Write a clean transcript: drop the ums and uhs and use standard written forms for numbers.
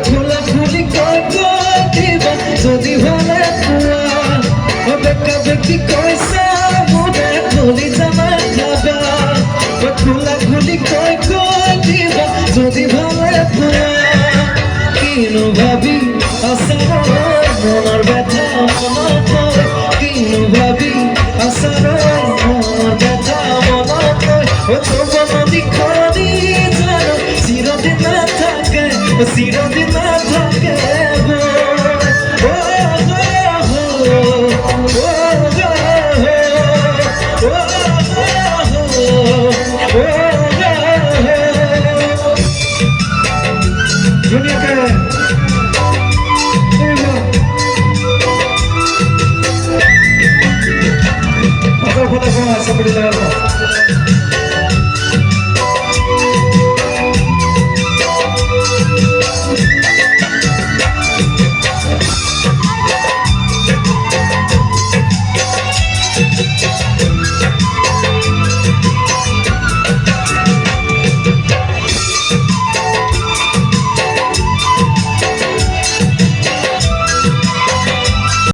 খোলা খুলি দিবা যদি ভালো বেকা বেকি কইসা মুদে খুলি জামা খাবা খোলা খুলি দিবা যদি ভালো কিনো ভাবি আসার মনের ব্যথা মনত কিনো ভাবি আসার মনের ব্যথা মনত তোমার নদী খনি জানো চিরদিন না থাকে চিরদিন না থাকে दुनिया के